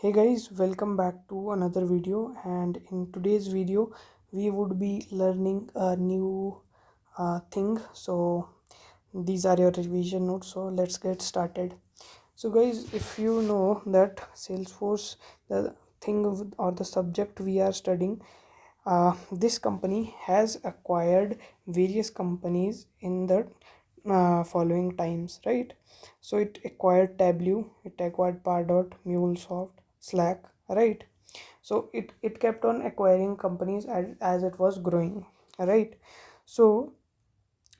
Hey guys, welcome back to another video. And in today's video we would be learning a new thing. So these are your revision notes, so let's get started. So guys, if you know that Salesforce, the or the subject we are studying, this company has acquired various companies in the following times, right? So it acquired Tableau, it acquired Pardot, MuleSoft, Slack, right? So it kept on acquiring companies as it was growing, right? So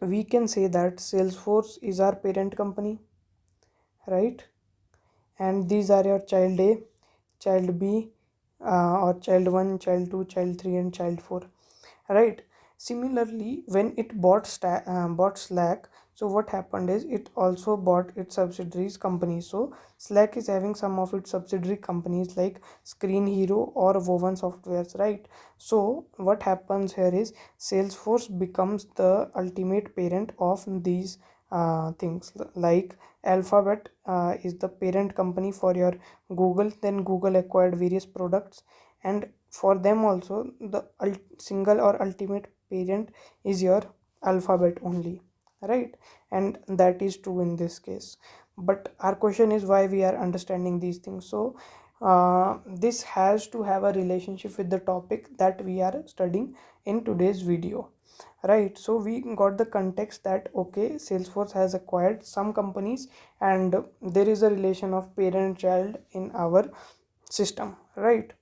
we can say that Salesforce is our parent company, right? And these are your child A, child B, or child 1, child 2, child 3, and child 4, right? Similarly, when it bought Slack, so what happened is it also bought its subsidiaries companies. So Slack is having some of its subsidiary companies like Screen Hero or Woven Softwares, right? So what happens here is Salesforce becomes the ultimate parent of these things. Like Alphabet is the parent company for your Google. Then Google acquired various products, and for them also the single or ultimate parent is your Alphabet only, right? And that is true in this case. But our question is why we are understanding these things. So this has to have a relationship with the topic that we are studying in today's video, right? So we got the context that okay, Salesforce has acquired some companies and there is a relation of parent child in our system, right?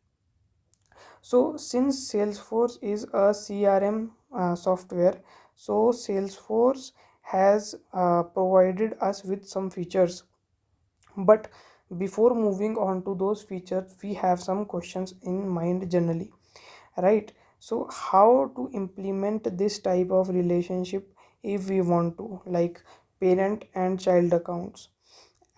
So since Salesforce is a CRM software, so Salesforce has provided us with some features. But before moving on to those features, we have some questions in mind generally, right? So how to implement this type of relationship if we want to, like parent and child accounts?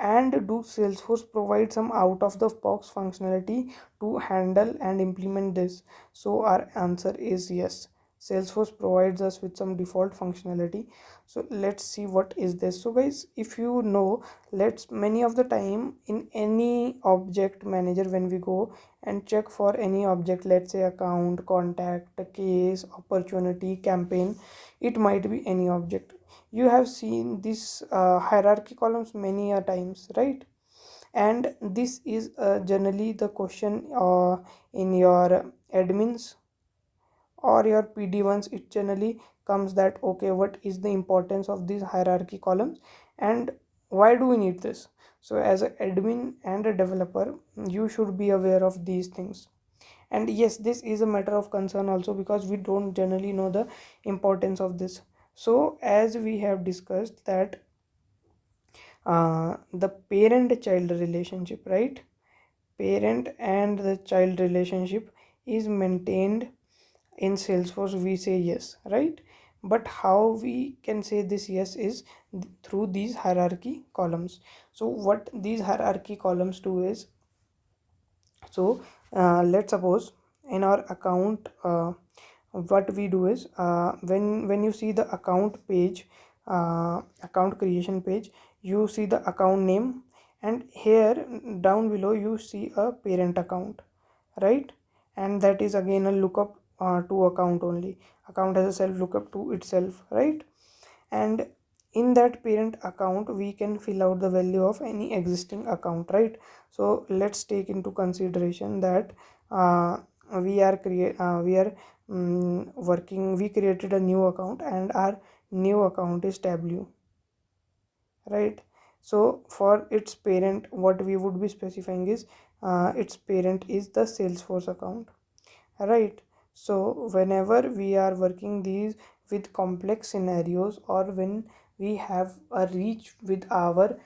And do Salesforce provide some out of the box functionality to handle and implement this? So our answer is yes. Salesforce provides us with some default functionality. So let's see what is this. So guys, if you know, let's many of the time in any object manager, when we go and check for any object, let's say account, contact, case, opportunity, campaign, it might be any object. You have seen this hierarchy columns many a times, right? And this is generally the question in your admins or your PD ones. It generally comes that okay, what is the importance of these hierarchy columns and why do we need this? So as an admin and a developer, you should be aware of these things. And yes, this is a matter of concern also because we don't generally know the importance of this. So as we have discussed that the parent child relationship, right? Parent and the child relationship is maintained in Salesforce. We say yes, right? But how we can say this yes is through these hierarchy columns. So what these hierarchy columns do is, so let's suppose in our account, what we do is when you see the account page, account creation page, you see the account name, and here down below you see a parent account, right? And that is again a lookup to account only. Account has a self lookup to itself, right? And in that parent account we can fill out the value of any existing account, right? So let's take into consideration that uh, we are working, we created a new account and our new account is Tableau, right? So for its parent, what we would be specifying is its parent is the Salesforce account, right? So whenever we are working these with complex scenarios, or when we have a reach with our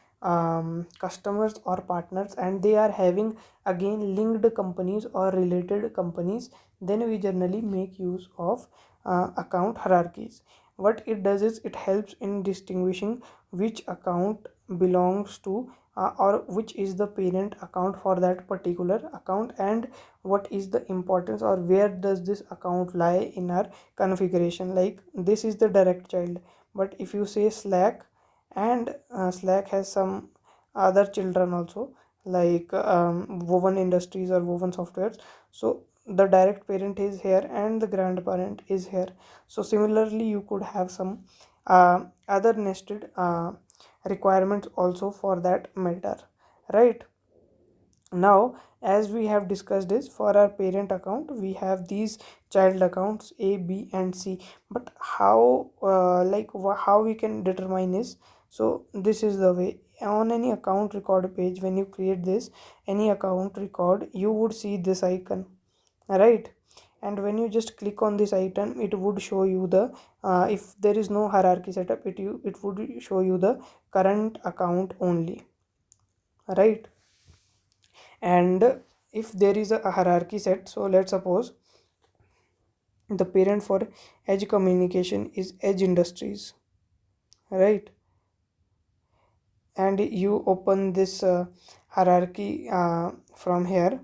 customers or partners and they are having again linked companies or related companies, then we generally make use of account hierarchies. What it does is it helps in distinguishing which account belongs to or which is the parent account for that particular account, and what is the importance or where does this account lie in our configuration. Like this is the direct child, but if you say Slack, and Slack has some other children also, like woven industries or woven softwares. So the direct parent is here and the grandparent is here. So similarly you could have some other nested requirements also for that matter, right? Now, as we have discussed is, for our parent account we have these child accounts A, B and C. But how how we can determine is, so this is the way. On any account record page, when you create this any account record, you would see this icon, right? And when you just click on this item, it would show you the if there is no hierarchy setup, it would show you the current account only, right? And if there is a hierarchy set, so let's suppose the parent for edge communication is edge industries, right? And you open this hierarchy from here,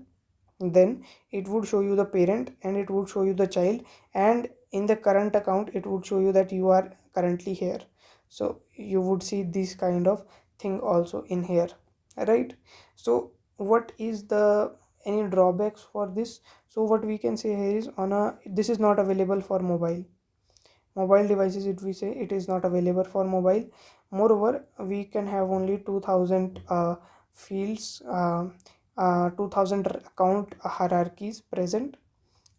then it would show you the parent and it would show you the child, and in the current account it would show you that you are currently here. So you would see this kind of thing also in here, right? So what is the any drawbacks for this? So what we can say here is, on a this is not available for mobile devices. If we say it is not available for mobile, moreover we can have only 2000 fields, 2000 account hierarchies present,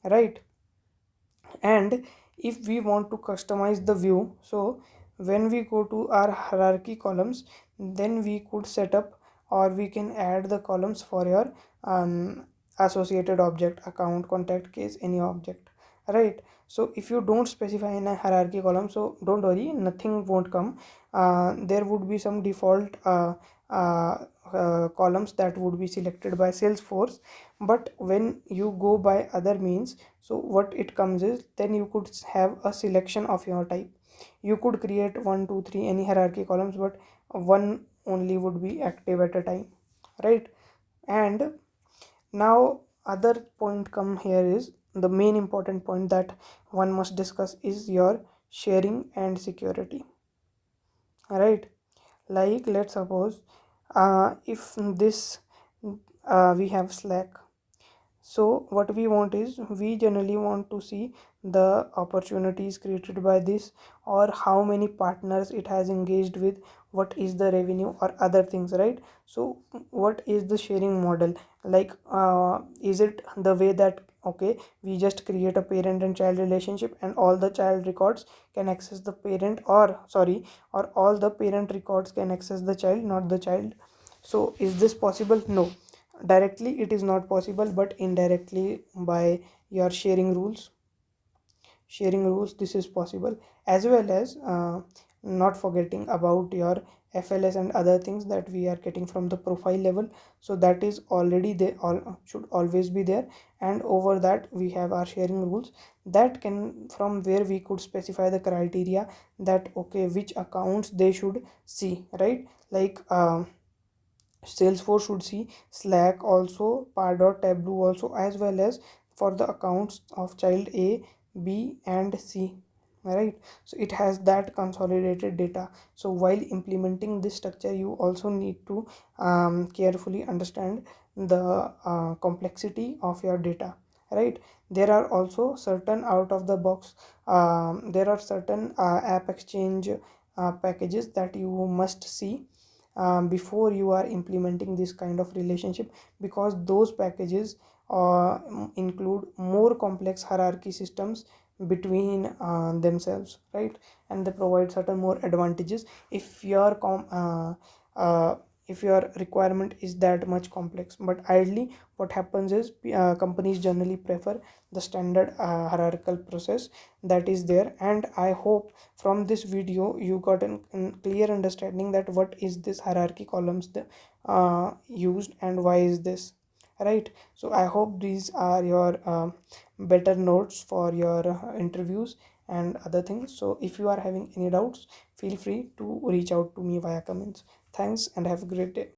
right? And if we want to customize the view, so when we go to our hierarchy columns, then we could set up, or we can add the columns for your associated object, account, contact, case, any object, right? So if you don't specify in a hierarchy column, so don't worry, nothing won't come. There would be some default uh, columns that would be selected by Salesforce. But when you go by other means, so what it comes is, then you could have a selection of your type. You could create 1 2 3 any hierarchy columns, but one only would be active at a time, right? And now other point come here is the main important point that one must discuss is your sharing and security, right? Like let's suppose if this we have Slack. So what we want is, we generally want to see the opportunities created by this, or how many partners it has engaged with, what is the revenue or other things, right? So what is the sharing model? Like is it the way that, okay, we just create a parent and child relationship and all the child records can access the parent, or sorry, or all the parent records can access the child, not the child? So is this possible? No, directly it is not possible, but indirectly by your sharing rules this is possible. As well as not forgetting about your FLS and other things that we are getting from the profile level, so that is already there, all should always be there. And over that we have our sharing rules, that can, from where we could specify the criteria that, okay, which accounts they should see, right? Like Salesforce should see Slack also, Pardot, Tableau also, as well as for the accounts of child A, B, and C. Right, so it has that consolidated data. So while implementing this structure, you also need to carefully understand the complexity of your data. Right, there are also certain out of the box. There are certain app exchange packages that you must see before you are implementing this kind of relationship, because those packages include more complex hierarchy systems between themselves, right? And they provide certain more advantages if your if your requirement is that much complex. But ideally what happens is, companies generally prefer the standard hierarchical process that is there. And I hope from this video you got a clear understanding that what is this hierarchy columns used and why is this, right? So I hope these are your better notes for your interviews and other things. So if you are having any doubts, feel free to reach out to me via comments. Thanks and have a great day.